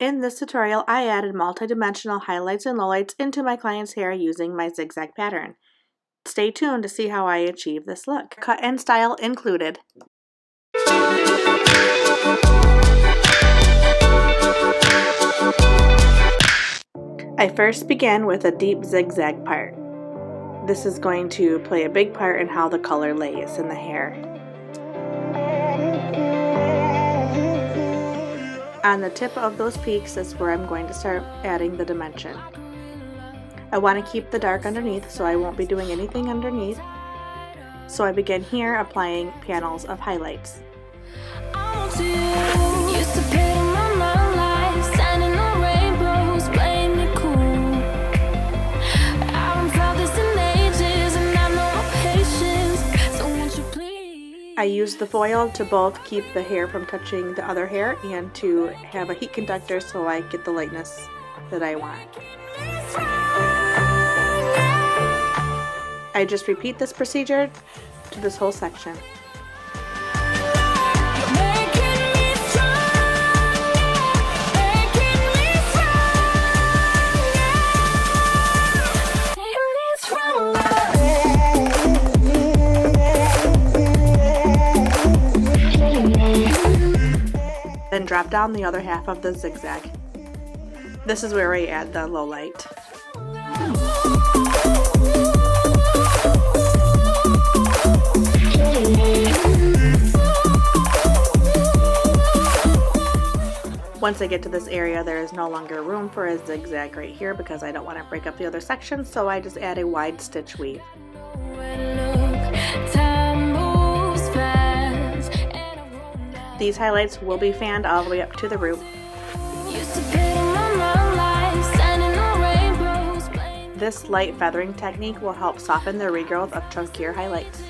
In this tutorial, I added multi-dimensional highlights and lowlights into my client's hair using my zigzag pattern. Stay tuned to see how I achieve this look. Cut and style included. I first begin with a deep zigzag part. This is going to play a big part in how the color lays in the hair. On the tip of those peaks is where I'm going to start adding the dimension. I want to keep the dark underneath, so I won't be doing anything underneath. So I begin here applying panels of highlights. I use the foil to both keep the hair from touching the other hair and to have a heat conductor so I get the lightness that I want. I just repeat this procedure to this whole section. Then drop down the other half of the zigzag. This is where I add the low light. Once I get to this area, there is no longer room for a zigzag right here because I don't want to break up the other section, so I just add a wide stitch weave. These highlights will be fanned all the way up to the root. This light feathering technique will help soften the regrowth of chunkier highlights.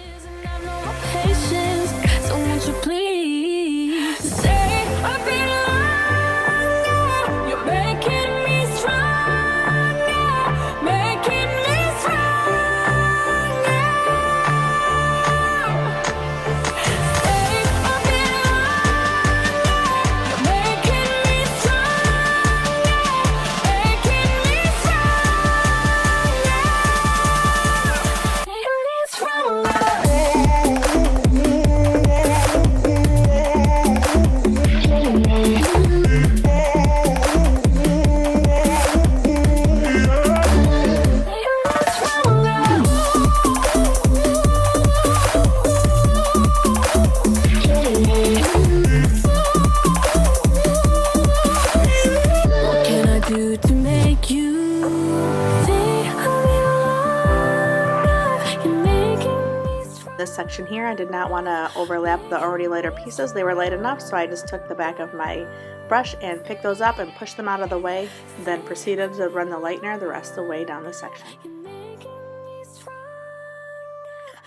This section here, I did not want to overlap the already lighter pieces. They were light enough, so I just took the back of my brush and picked those up and pushed them out of the way, then proceeded to run the lightener the rest of the way down the section.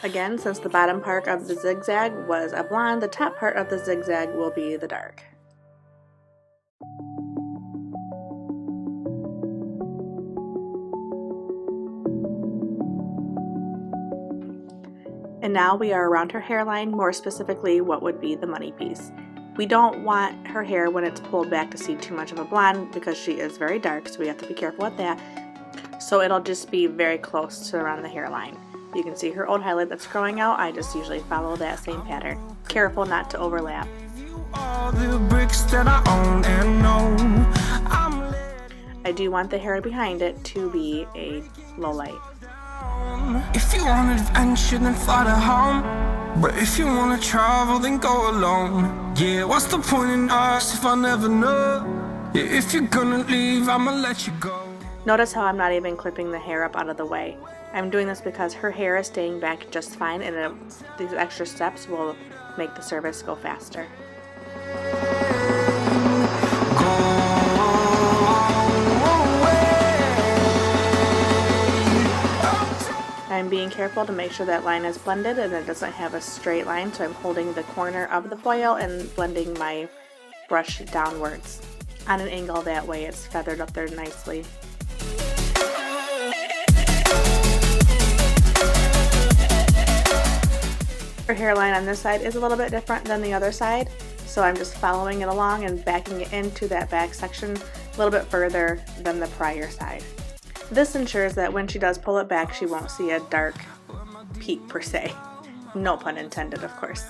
Again, since the bottom part of the zigzag was a blonde, the top part of the zigzag will be the dark. And now we are around her hairline, more specifically what would be the money piece. We don't want her hair when it's pulled back to see too much of a blonde because she is very dark, so we have to be careful with that. So it'll just be very close to around the hairline. You can see her old highlight that's growing out. I just usually follow that same pattern. Careful not to overlap. I do want the hair behind it to be a low light. If you want adventure, then fly to home. But if you want to travel, then go alone. Yeah, what's the point in us if I never know? Yeah, if you're gonna leave, I'ma let you go. Notice how I'm not even clipping the hair up out of the way. I'm doing this because her hair is staying back just fine, and these extra steps will make the service go faster. I'm being careful to make sure that line is blended and it doesn't have a straight line, so I'm holding the corner of the foil and blending my brush downwards on an angle, that way it's feathered up there nicely. Her hairline on this side is a little bit different than the other side. So I'm just following it along and backing it into that back section a little bit further than the prior side. This ensures that when she does pull it back, she won't see a dark peak per se. No pun intended, of course.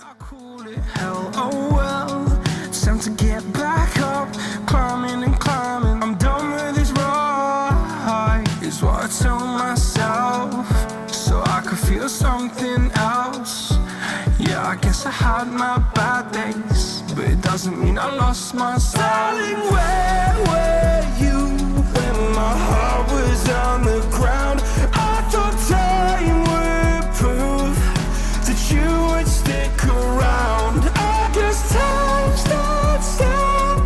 Time to get back up, climbing and climbing. I'm done with this ride, is what I tell myself, so I could feel something else. Yeah, I guess I had my bad days, but it doesn't mean I lost my style. Darling, where were you when my heart was on the ground? I thought time would prove that you would stick around. I guess time stands still,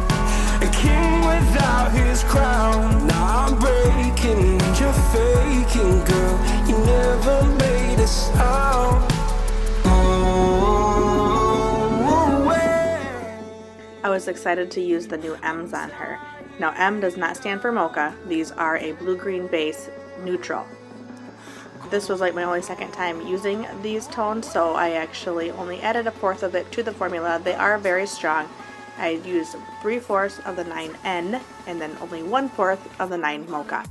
a king without his crown. Now I'm breaking and you're faking, girl. You never made a sound. I was excited to use the new M's on her. Now M does not stand for mocha. These are a blue-green base neutral. This was like my only second time using these tones, so I actually only added 1/4 of it to the formula. They are very strong. I used 3/4 of the 9N and then only 1/4 of the 9 mocha.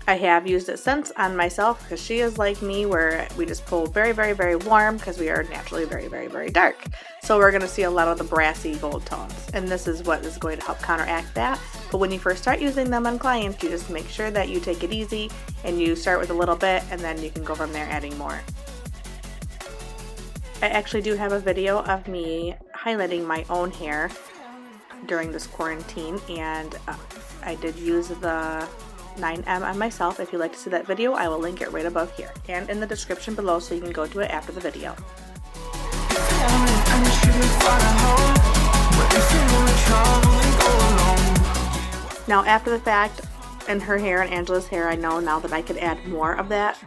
I have used it since on myself because she is like me, where we just pull very, very, very warm because we are naturally very, very, very dark. So we're going to see a lot of the brassy gold tones, and this is what is going to help counteract that. But when you first start using them on clients, you just make sure that you take it easy and you start with a little bit, and then you can go from there adding more. I actually do have a video of me highlighting my own hair during this quarantine, and I did use the 9M on myself. If you'd like to see that video, I will link it right above here and in the description below, so you can go to it after the video. Now after the fact, in her hair and Angela's hair, I know now that I could add more of that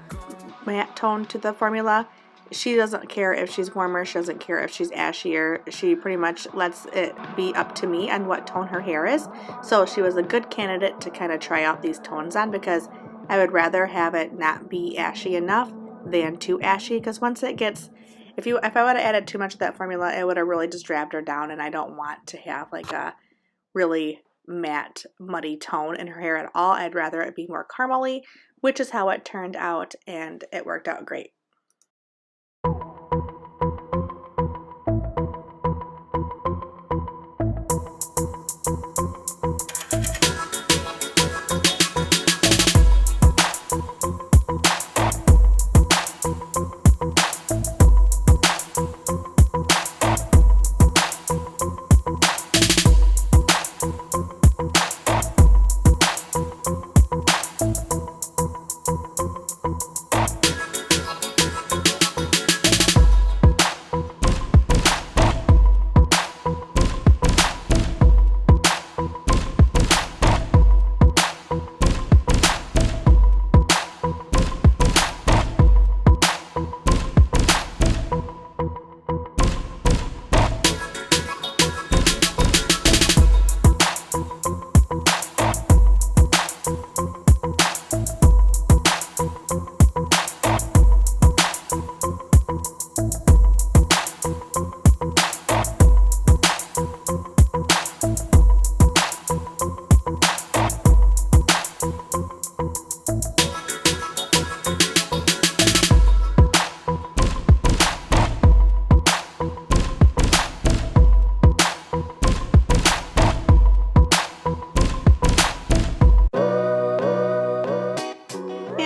matte tone to the formula. She doesn't care if she's warmer, she doesn't care if she's ashier. She pretty much lets it be up to me on what tone her hair is. So she was a good candidate to kind of try out these tones on, because I would rather have it not be ashy enough than too ashy, because once it gets, if I would have added too much of that formula, it would have really just dragged her down, and I don't want to have like a really matte, muddy tone in her hair at all. I'd rather it be more caramely, which is how it turned out, and it worked out great.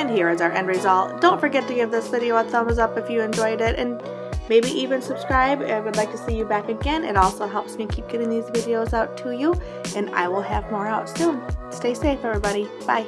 Here is our end result. Don't forget to give this video a thumbs up if you enjoyed it, and maybe even subscribe. I would like to see you back again. It also helps me keep getting these videos out to you, and I will have more out soon. Stay safe, everybody. Bye.